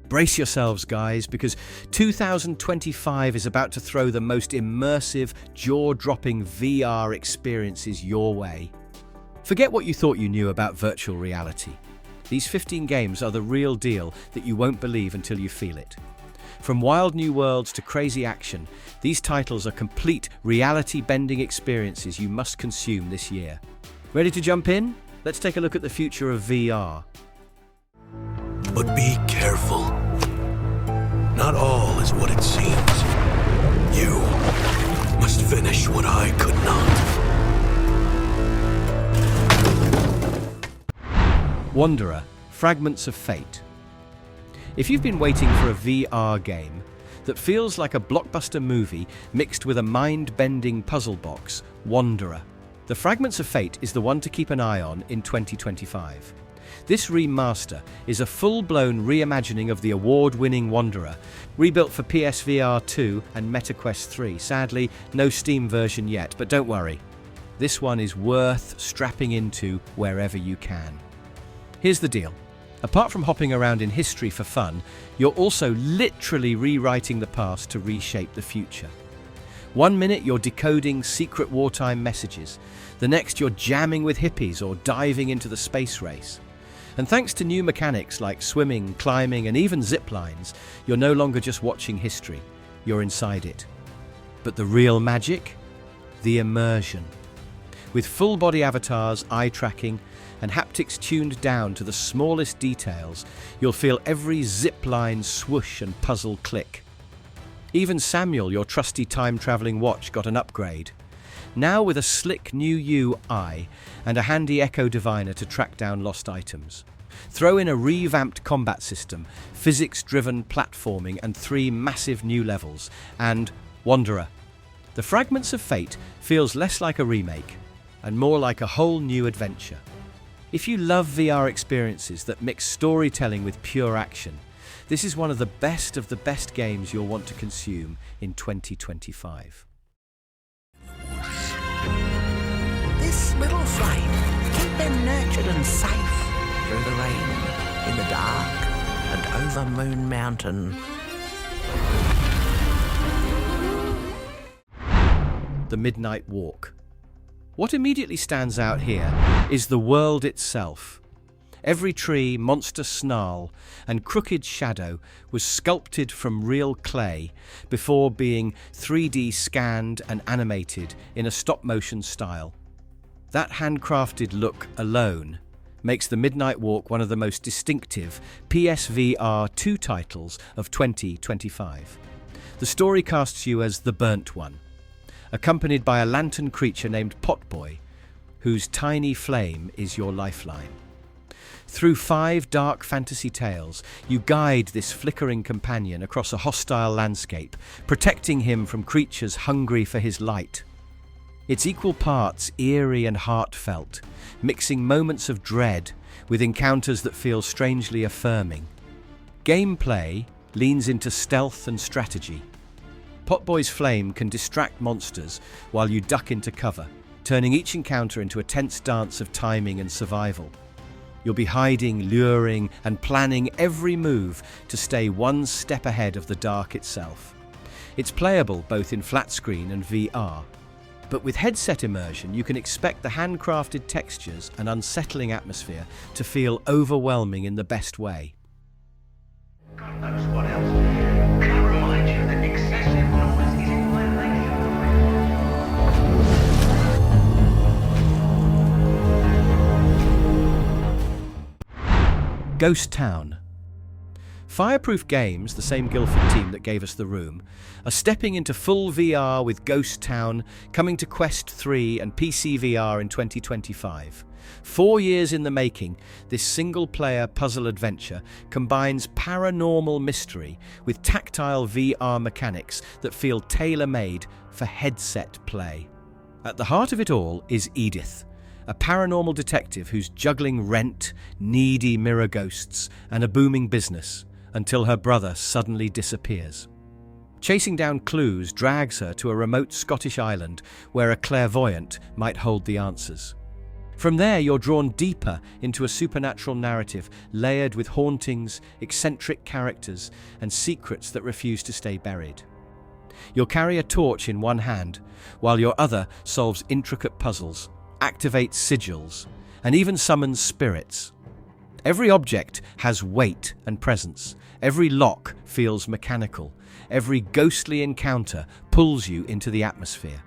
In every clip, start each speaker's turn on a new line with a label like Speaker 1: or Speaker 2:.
Speaker 1: Brace yourselves, guys, because 2025 is about to throw the most immersive, jaw-dropping VR experiences your way. Forget what you thought you knew about virtual reality. These 15 games are the real deal that you won't believe until you feel it. From wild new worlds to crazy action, these titles are complete reality-bending experiences you must consume this year. Ready to jump in? Let's take a look at the future of VR.
Speaker 2: But be careful. Not all is what it seems. You must finish what I could not.
Speaker 1: Wanderer, Fragments of Fate. If you've been waiting for a VR game that feels like a blockbuster movie mixed with a mind-bending puzzle box, Wanderer, the Fragments of Fate is the one to keep an eye on in 2025. This remaster is a full-blown reimagining of the award-winning Wanderer, rebuilt for PSVR2 and MetaQuest 3. Sadly, no Steam version yet, but don't worry. This one is worth strapping into wherever you can. Here's the deal. Apart from hopping around in history for fun, you're also literally rewriting the past to reshape the future. 1 minute you're decoding secret wartime messages, the next you're jamming with hippies or diving into the space race. And thanks to new mechanics like swimming, climbing, and even zip lines, you're no longer just watching history, you're inside it. But the real magic? The immersion. With full-body avatars, eye tracking, and haptics tuned down to the smallest details, you'll feel every zip line swoosh and puzzle click. Even Samuel, your trusty time-traveling watch, got an upgrade. Now with a slick new UI and a handy echo diviner to track down lost items. Throw in a revamped combat system, physics-driven platforming, and 3 massive new levels, and Wanderer. The Fragments of Fate feels less like a remake and more like a whole new adventure. If you love VR experiences that mix storytelling with pure action, this is one of the best games you'll want to consume in 2025.
Speaker 3: This little flame, keep them nurtured and safe through the rain, in the dark, and over Moon Mountain.
Speaker 1: The Midnight Walk. What immediately stands out here is the world itself. Every tree, monster snarl, and crooked shadow was sculpted from real clay before being 3D scanned and animated in a stop-motion style. That handcrafted look alone makes the Midnight Walk one of the most distinctive PSVR2 titles of 2025. The story casts you as the Burnt One, accompanied by a lantern creature named Potboy, whose tiny flame is your lifeline. Through 5 dark fantasy tales, you guide this flickering companion across a hostile landscape, protecting him from creatures hungry for his light. It's equal parts eerie and heartfelt, mixing moments of dread with encounters that feel strangely affirming. Gameplay leans into stealth and strategy. Potboy's flame can distract monsters while you duck into cover, turning each encounter into a tense dance of timing and survival. You'll be hiding, luring, and planning every move to stay one step ahead of the dark itself. It's playable both in flat screen and VR. But with headset immersion, you can expect the handcrafted textures and unsettling atmosphere to feel overwhelming in the best way.
Speaker 4: God knows what else. Can I remind you that excessive noise is in violation.
Speaker 1: Ghost Town. Fireproof Games, the same Guildford team that gave us The Room, are stepping into full VR with Ghost Town, coming to Quest 3 and PCVR in 2025. 4 years in the making, this single-player puzzle adventure combines paranormal mystery with tactile VR mechanics that feel tailor-made for headset play. At the heart of it all is Edith, a paranormal detective who's juggling rent, needy mirror ghosts, and a booming business, until her brother suddenly disappears. Chasing down clues drags her to a remote Scottish island where a clairvoyant might hold the answers. From there, you're drawn deeper into a supernatural narrative layered with hauntings, eccentric characters, and secrets that refuse to stay buried. You'll carry a torch in one hand, while your other solves intricate puzzles, activates sigils, and even summons spirits. Every object has weight and presence. Every lock feels mechanical. Every ghostly encounter pulls you into the atmosphere.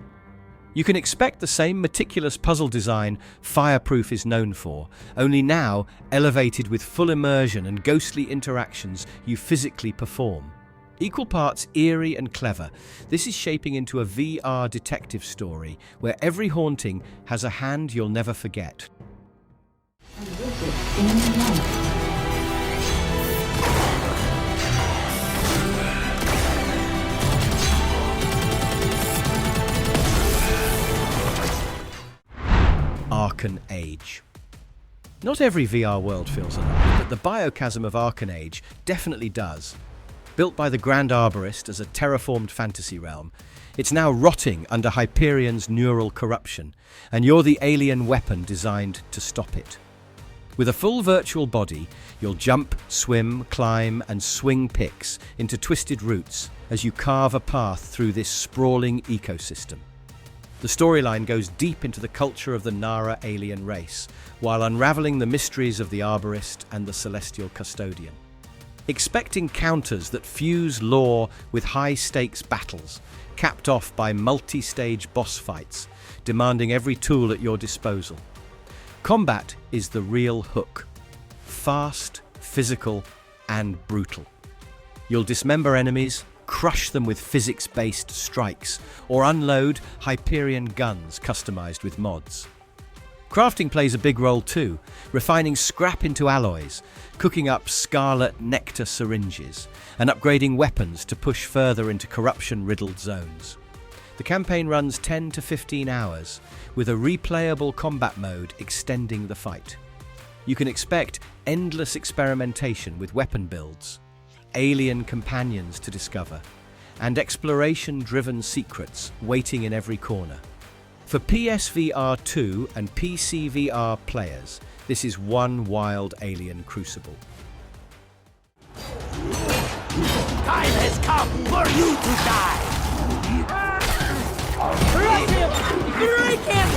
Speaker 1: You can expect the same meticulous puzzle design Fireproof is known for, only now elevated with full immersion and ghostly interactions you physically perform. Equal parts eerie and clever, this is shaping into a VR detective story where every haunting has a hand you'll never forget. Arken Age. Not every VR world feels alive, but the biochasm of Arken Age definitely does. Built by the Grand Arborist as a terraformed fantasy realm, it's now rotting under Hyperion's neural corruption, and you're the alien weapon designed to stop it. With a full virtual body, you'll jump, swim, climb, and swing picks into twisted routes as you carve a path through this sprawling ecosystem. The storyline goes deep into the culture of the Nara alien race, while unraveling the mysteries of the Arborist and the Celestial Custodian. Expect encounters that fuse lore with high-stakes battles, capped off by multi-stage boss fights, demanding every tool at your disposal. Combat is the real hook. Fast, physical, and brutal. You'll dismember enemies, crush them with physics-based strikes, or unload Hyperion guns customized with mods. Crafting plays a big role too, refining scrap into alloys, cooking up scarlet nectar syringes, and upgrading weapons to push further into corruption-riddled zones. The campaign runs 10 to 15 hours, with a replayable combat mode extending the fight. You can expect endless experimentation with weapon builds, alien companions to discover, and exploration-driven secrets waiting in every corner. For PSVR2 and PCVR players, this is one wild alien crucible.
Speaker 3: Time has come for you to die! Break him!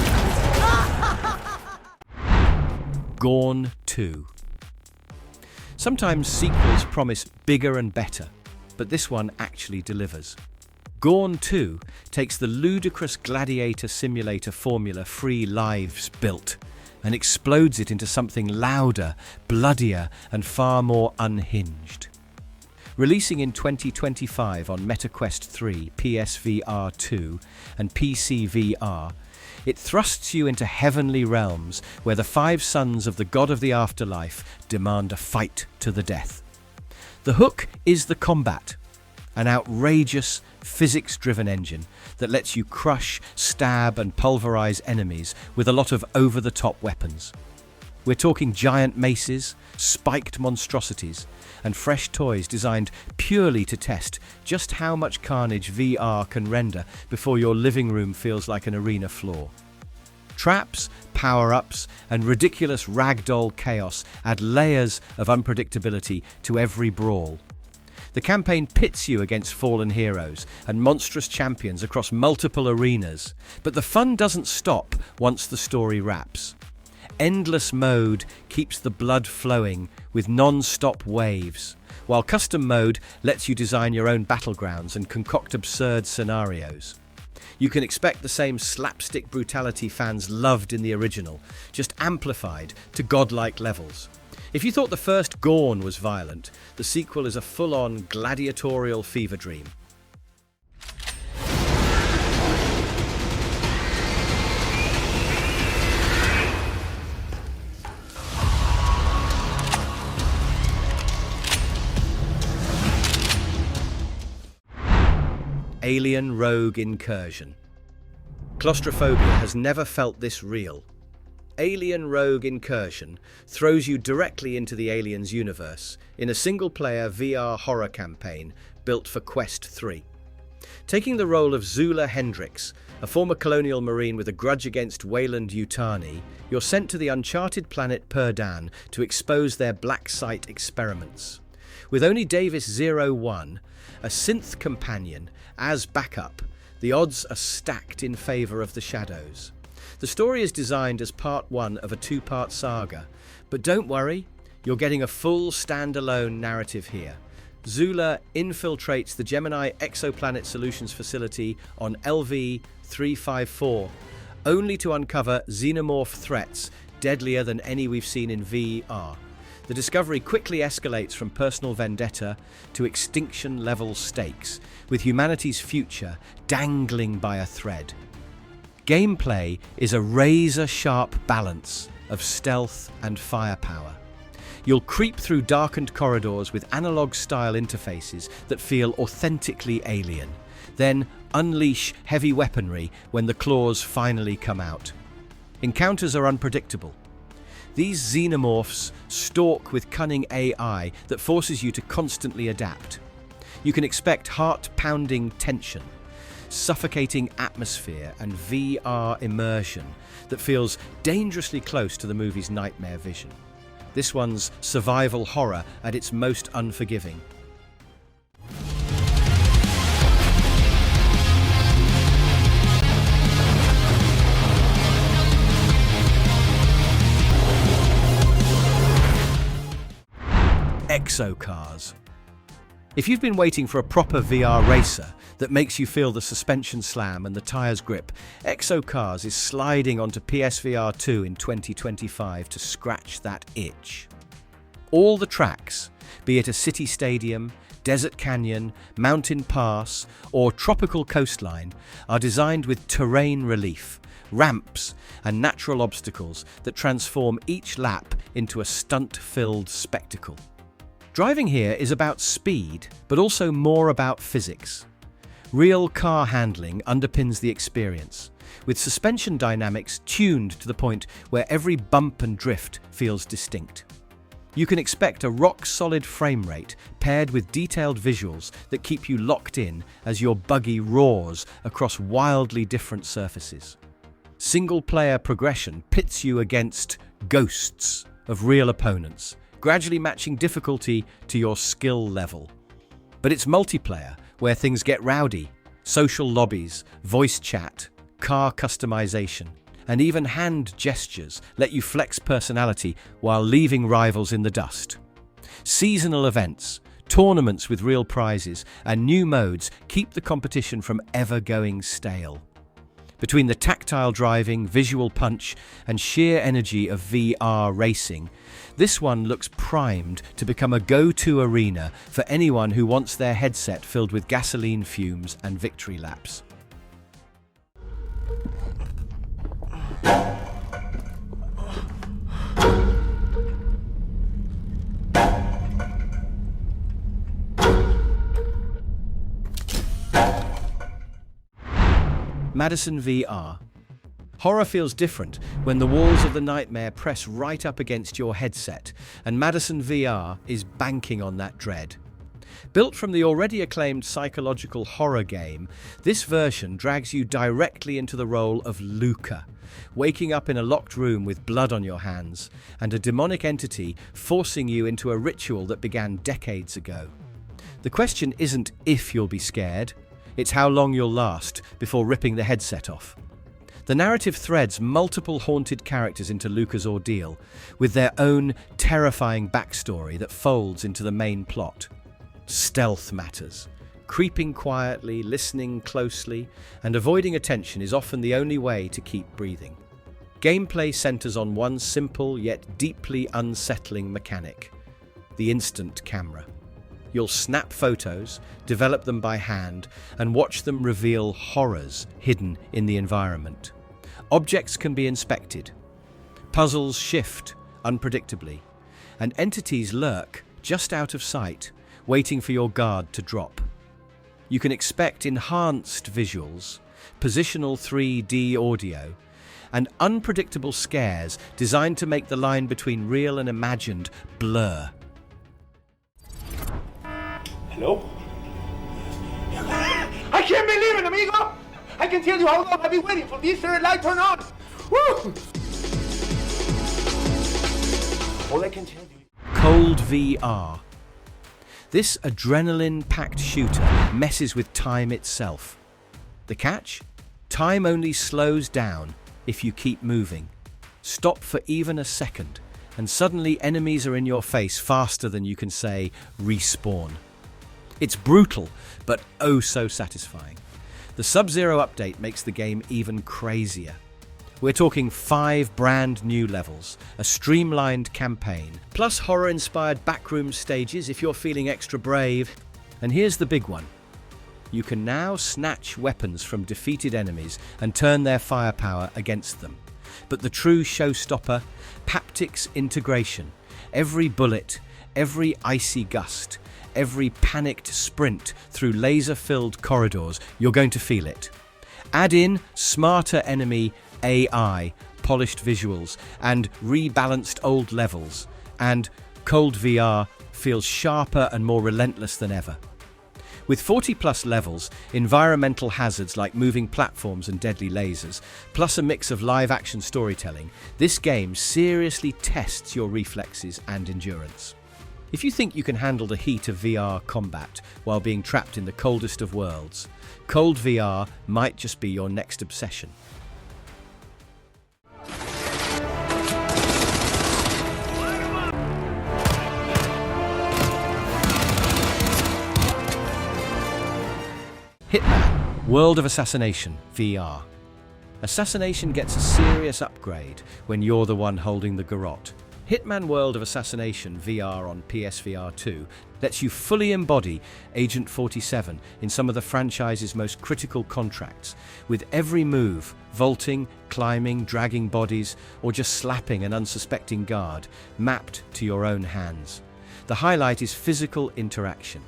Speaker 1: Gorn 2. Sometimes sequels promise bigger and better, but this one actually delivers. Gorn 2 takes the ludicrous gladiator simulator formula Free Lives built and explodes it into something louder, bloodier, and far more unhinged. Releasing in 2025 on MetaQuest 3, PSVR2, and PCVR, it thrusts you into heavenly realms where the 5 sons of the god of the afterlife demand a fight to the death. The hook is the combat, an outrageous, physics-driven engine that lets you crush, stab, and pulverize enemies with a lot of over-the-top weapons. We're talking giant maces, spiked monstrosities, and fresh toys designed purely to test just how much carnage VR can render before your living room feels like an arena floor. Traps, power-ups, and ridiculous ragdoll chaos add layers of unpredictability to every brawl. The campaign pits you against fallen heroes and monstrous champions across multiple arenas, but the fun doesn't stop once the story wraps. Endless mode keeps the blood flowing with non-stop waves, while custom mode lets you design your own battlegrounds and concoct absurd scenarios. You can expect the same slapstick brutality fans loved in the original, just amplified to godlike levels. If you thought the first Gorn was violent, the sequel is a full-on gladiatorial fever dream. Alien Rogue Incursion. Claustrophobia has never felt this real. Alien Rogue Incursion throws you directly into the Aliens universe in a single-player VR horror campaign built for Quest 3. Taking the role of Zula Hendricks, A former colonial marine with a grudge against Wayland Yutani, you're sent to the uncharted planet Perdan to expose their black site experiments. With only Davis-01, a synth companion, as backup, the odds are stacked in favour of the Shadows. The story is designed as part one of a two-part saga, but don't worry, you're getting a full standalone narrative here. Zula infiltrates the Gemini Exoplanet Solutions facility on LV-354, only to uncover xenomorph threats deadlier than any we've seen in VR. The discovery quickly escalates from personal vendetta to extinction-level stakes, with humanity's future dangling by a thread. Gameplay is a razor-sharp balance of stealth and firepower. You'll creep through darkened corridors with analog-style interfaces that feel authentically alien, then unleash heavy weaponry when the claws finally come out. Encounters are unpredictable. These xenomorphs stalk with cunning AI that forces you to constantly adapt. You can expect heart-pounding tension, suffocating atmosphere, and VR immersion that feels dangerously close to the movie's nightmare vision. This one's survival horror at its most unforgiving. Exo Cars. If you've been waiting for a proper VR racer that makes you feel the suspension slam and the tyres grip, Exo Cars is sliding onto PSVR2 in 2025 to scratch that itch. All the tracks, be it a city stadium, desert canyon, mountain pass, or tropical coastline, are designed with terrain relief, ramps, and natural obstacles that transform each lap into a stunt-filled spectacle. Driving here is about speed, but also more about physics. Real car handling underpins the experience, with suspension dynamics tuned to the point where every bump and drift feels distinct. You can expect a rock-solid frame rate paired with detailed visuals that keep you locked in as your buggy roars across wildly different surfaces. Single-player progression pits you against ghosts of real opponents, gradually matching difficulty to your skill level. But it's multiplayer, where things get rowdy. Social lobbies, voice chat, car customization, and even hand gestures let you flex personality while leaving rivals in the dust. Seasonal events, tournaments with real prizes, and new modes keep the competition from ever going stale. Between the tactile driving, visual punch, and sheer energy of VR racing, this one looks primed to become a go-to arena for anyone who wants their headset filled with gasoline fumes and victory laps. MADiSON VR. Horror feels different when the walls of the nightmare press right up against your headset, and MADiSON VR is banking on that dread. Built from the already acclaimed psychological horror game, this version drags you directly into the role of Luca, waking up in a locked room with blood on your hands, and a demonic entity forcing you into a ritual that began decades ago. The question isn't if you'll be scared, it's how long you'll last before ripping the headset off. The narrative threads multiple haunted characters into Luca's ordeal, with their own terrifying backstory that folds into the main plot. Stealth matters. Creeping quietly, listening closely, and avoiding attention is often the only way to keep breathing. Gameplay centers on one simple yet deeply unsettling mechanic: the instant camera. You'll snap photos, develop them by hand, and watch them reveal horrors hidden in the environment. Objects can be inspected. Puzzles shift unpredictably, and entities lurk just out of sight, waiting for your guard to drop. You can expect enhanced visuals, positional 3D audio, and unpredictable scares designed to make the line between real and imagined blur.
Speaker 4: Hello? I can't believe it, amigo!
Speaker 5: I can tell you how long I've been waiting for this light turn on. Woo! All I can tell you.
Speaker 1: Cold VR. This adrenaline-packed shooter messes with time itself. The catch? Time only slows down if you keep moving. Stop for even a second, and suddenly enemies are in your face faster than you can say, respawn. It's brutal, but oh so satisfying. The Sub-Zero update makes the game even crazier. We're talking 5 brand new levels, a streamlined campaign, plus horror-inspired backroom stages if you're feeling extra brave. And here's the big one. You can now snatch weapons from defeated enemies and turn their firepower against them. But the true showstopper, haptics integration. Every bullet, every icy gust, every panicked sprint through laser-filled corridors, you're going to feel it. Add in smarter enemy AI, polished visuals, and rebalanced old levels, and Cold VR feels sharper and more relentless than ever. With 40+ levels, environmental hazards like moving platforms and deadly lasers, plus a mix of live-action storytelling, this game seriously tests your reflexes and endurance. If you think you can handle the heat of VR combat while being trapped in the coldest of worlds, Cold VR might just be your next obsession. Hitman, World of Assassination, VR. Assassination gets a serious upgrade when you're the one holding the garrote. Hitman World of Assassination VR on PSVR2 lets you fully embody Agent 47 in some of the franchise's most critical contracts, with every move, vaulting, climbing, dragging bodies, or just slapping an unsuspecting guard, mapped to your own hands. The highlight is physical interaction.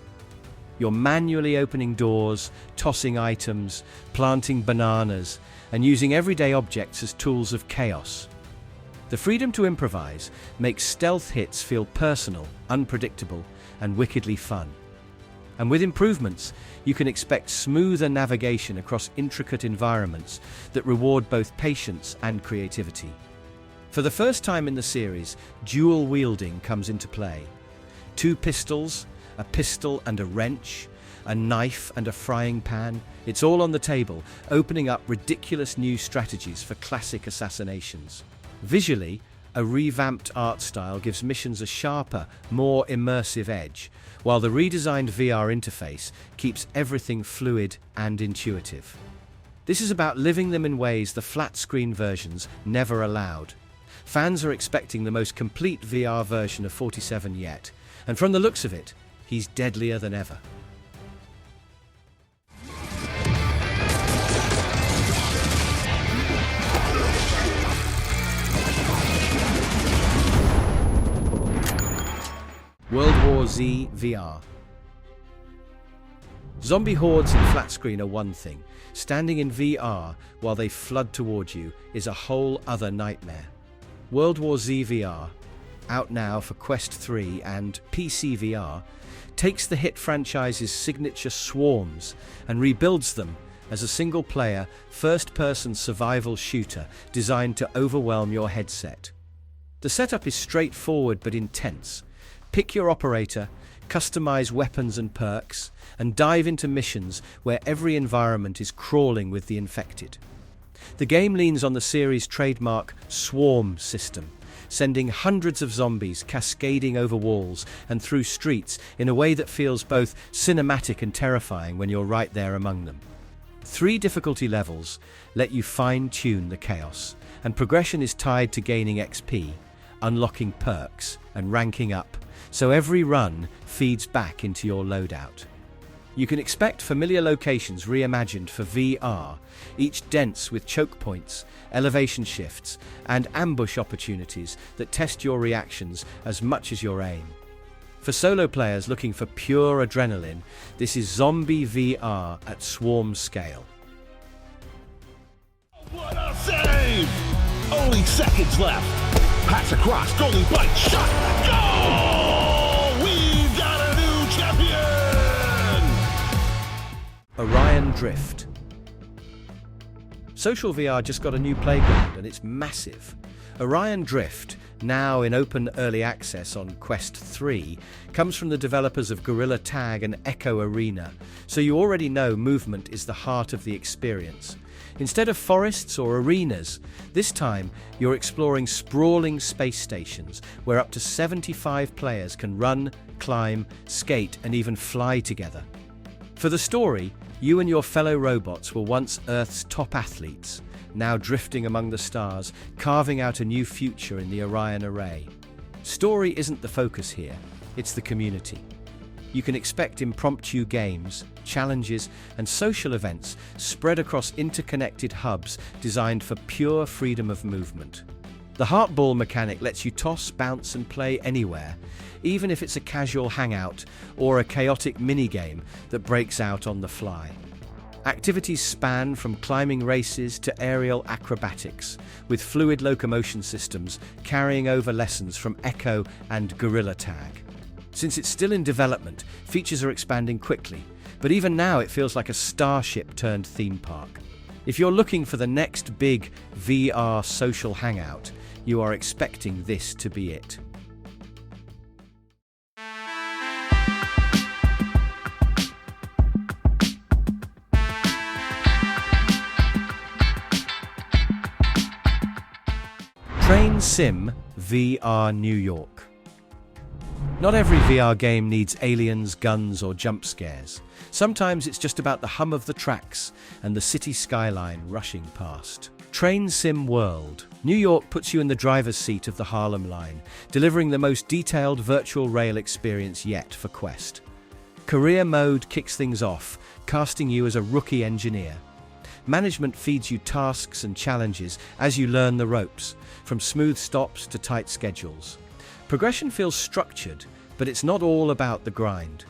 Speaker 1: You're manually opening doors, tossing items, planting bananas, and using everyday objects as tools of chaos. The freedom to improvise makes stealth hits feel personal, unpredictable, and wickedly fun. And with improvements, you can expect smoother navigation across intricate environments that reward both patience and creativity. For the first time in the series, dual wielding comes into play. 2 pistols, a pistol and a wrench, a knife and a frying pan. It's all on the table, opening up ridiculous new strategies for classic assassinations. Visually, a revamped art style gives missions a sharper, more immersive edge, while the redesigned VR interface keeps everything fluid and intuitive. This is about living them in ways the flat-screen versions never allowed. Fans are expecting the most complete VR version of 47 yet, and from the looks of it, he's deadlier than ever. World War Z VR. Zombie hordes in flat screen are one thing. Standing in VR while they flood towards you is a whole other nightmare. World War Z VR, out now for Quest 3 and PCVR, takes the hit franchise's signature swarms and rebuilds them as a single-player, first-person survival shooter designed to overwhelm your headset. The setup is straightforward but intense. Pick your operator, customize weapons and perks, and dive into missions where every environment is crawling with the infected. The game leans on the series' trademark swarm system, sending hundreds of zombies cascading over walls and through streets in a way that feels both cinematic and terrifying when you're right there among them. 3 difficulty levels let you fine-tune the chaos, and progression is tied to gaining XP, unlocking perks, and ranking up, so every run feeds back into your loadout. You can expect familiar locations reimagined for VR, each dense with choke points, elevation shifts, and ambush opportunities that test your reactions as much as your aim. For solo players looking for pure adrenaline, this is zombie VR at swarm scale.
Speaker 6: What a save! Only seconds left. Pass across, goalie bite, shot, goal! We've got a new champion!
Speaker 1: Orion Drift. Social VR just got a new playground and it's massive. Orion Drift, now in open early access on Quest 3, comes from the developers of Gorilla Tag and Echo Arena, so you already know movement is the heart of the experience. Instead of forests or arenas, this time you're exploring sprawling space stations where up to 75 players can run, climb, skate and even fly together. For the story, you and your fellow robots were once Earth's top athletes, now drifting among the stars, carving out a new future in the Orion Array. Story isn't the focus here, it's the community. You can expect impromptu games, challenges, and social events spread across interconnected hubs designed for pure freedom of movement. The heartball mechanic lets you toss, bounce, and play anywhere, even if it's a casual hangout or a chaotic minigame that breaks out on the fly. Activities span from climbing races to aerial acrobatics, with fluid locomotion systems carrying over lessons from Echo and Gorilla Tag. Since it's still in development, features are expanding quickly, but even now it feels like a starship turned theme park. If you're looking for the next big VR social hangout, you are expecting this to be it. Train Sim VR New York. Not every VR game needs aliens, guns, or jump scares. Sometimes it's just about the hum of the tracks and the city skyline rushing past. Train Sim World. New York puts you in the driver's seat of the Harlem Line, delivering the most detailed virtual rail experience yet for Quest. Career mode kicks things off, casting you as a rookie engineer. Management feeds you tasks and challenges as you learn the ropes, from smooth stops to tight schedules. Progression feels structured, but it's not all about the grind.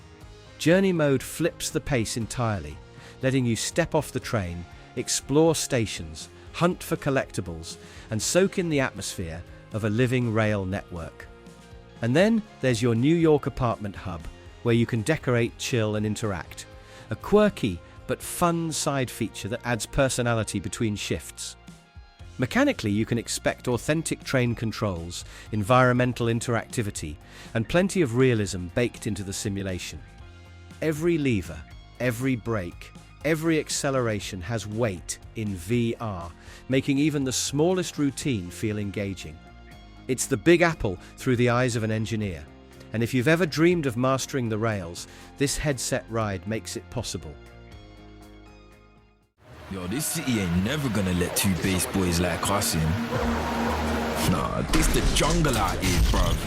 Speaker 1: Journey mode flips the pace entirely, letting you step off the train, explore stations, hunt for collectibles, and soak in the atmosphere of a living rail network. And then there's your New York apartment hub, where you can decorate, chill, and interact. A quirky but fun side feature that adds personality between shifts. Mechanically, you can expect authentic train controls, environmental interactivity, and plenty of realism baked into the simulation. Every lever, every brake, every acceleration has weight in VR, making even the smallest routine feel engaging. It's the Big Apple through the eyes of an engineer, and if you've ever dreamed of mastering the rails, this headset ride makes it possible.
Speaker 7: Yo, this city ain't never gonna let two bass boys like us in. Nah, this the jungle out here, bruv.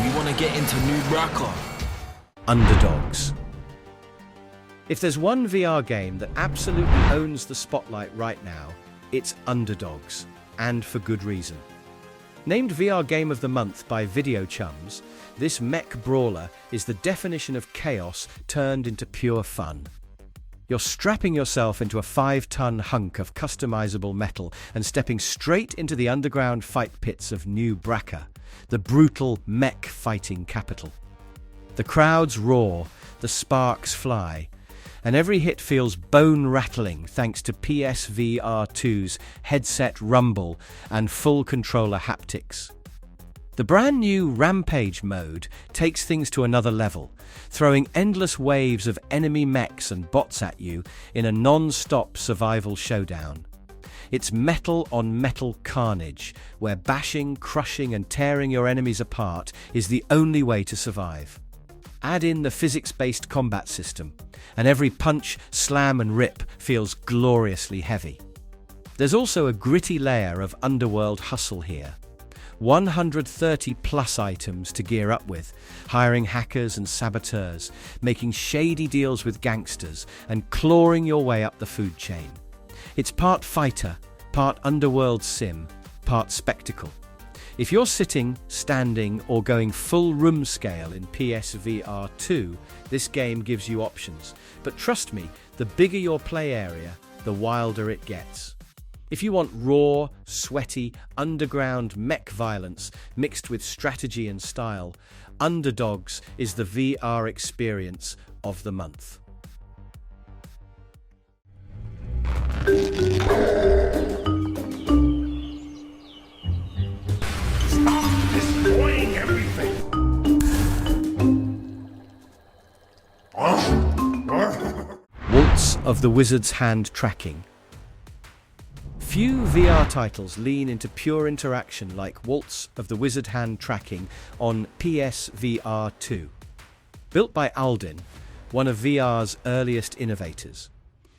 Speaker 7: We wanna get into New Braca.
Speaker 1: Underdogs. If there's one VR game that absolutely owns the spotlight right now, it's Underdogs, and for good reason. Named VR Game of the Month by Video Chums, this mech brawler is the definition of chaos turned into pure fun. You're strapping yourself into a 5-ton hunk of customizable metal and stepping straight into the underground fight pits of New Braca, the brutal mech fighting capital. The crowds roar, the sparks fly, and every hit feels bone-rattling thanks to PSVR2's headset rumble and full controller haptics. The brand new Rampage mode takes things to another level, throwing endless waves of enemy mechs and bots at you in a non-stop survival showdown. It's metal-on-metal carnage, where bashing, crushing and tearing your enemies apart is the only way to survive. Add in the physics-based combat system, and every punch, slam and rip feels gloriously heavy. There's also a gritty layer of underworld hustle here. 130 plus items to gear up with, hiring hackers and saboteurs, making shady deals with gangsters, and clawing your way up the food chain. It's part fighter, part underworld sim, part spectacle. If you're sitting, standing, or going full room scale in PSVR2, this game gives you options. But trust me, the bigger your play area, the wilder it gets. If you want raw, sweaty, underground mech violence mixed with strategy and style, Underdogs is the VR experience of the month.
Speaker 6: Stop destroying everything!
Speaker 1: Waltz of the Wizard's Hand tracking. Few VR titles lean into pure interaction like Waltz of the Wizard Hand tracking on PSVR2. Built by Alden, one of VR's earliest innovators,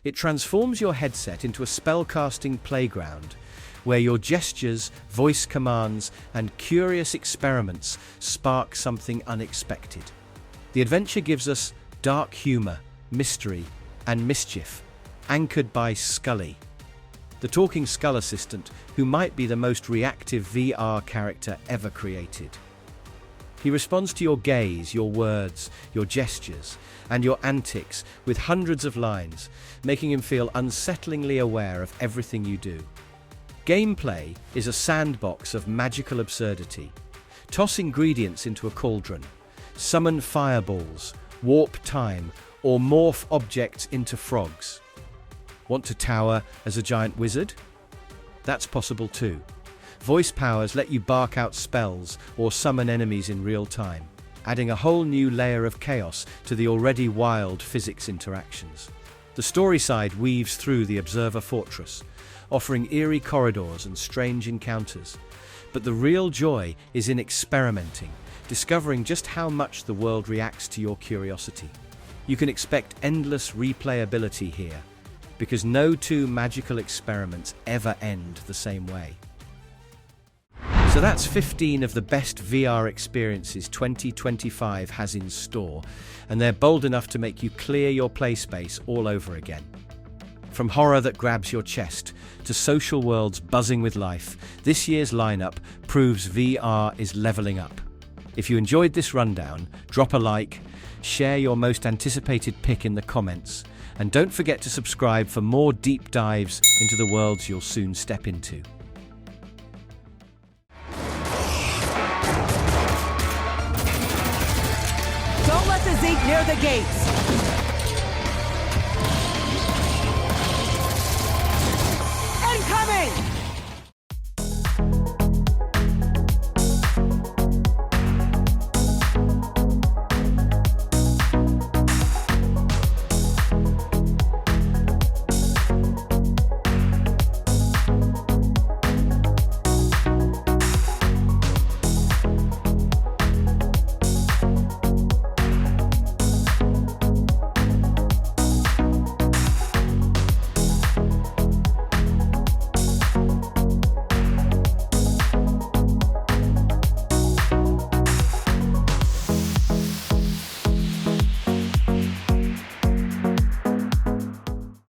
Speaker 1: it transforms your headset into a spellcasting playground where your gestures, voice commands, and curious experiments spark something unexpected. The adventure gives us dark humor, mystery, and mischief, anchored by Scully, the talking skull assistant who might be the most reactive VR character ever created. He responds to your gaze, your words, your gestures, and your antics with hundreds of lines, making him feel unsettlingly aware of everything you do. Gameplay is a sandbox of magical absurdity. Toss ingredients into a cauldron, summon fireballs, warp time, or morph objects into frogs. Want to tower as a giant wizard? That's possible too. Voice powers let you bark out spells or summon enemies in real time, adding a whole new layer of chaos to the already wild physics interactions. The story side weaves through the Observer Fortress, offering eerie corridors and strange encounters. But the real joy is in experimenting, discovering just how much the world reacts to your curiosity. You can expect endless replayability here, because no two magical experiments ever end the same way. So that's 15 of the best VR experiences 2025 has in store, and they're bold enough to make you clear your play space all over again. From horror that grabs your chest to social worlds buzzing with life, this year's lineup proves VR is leveling up. If you enjoyed this rundown, drop a like, share your most anticipated pick in the comments, and don't forget to subscribe for more deep dives into the worlds you'll soon step into.
Speaker 8: Don't let the Zeke near the gates!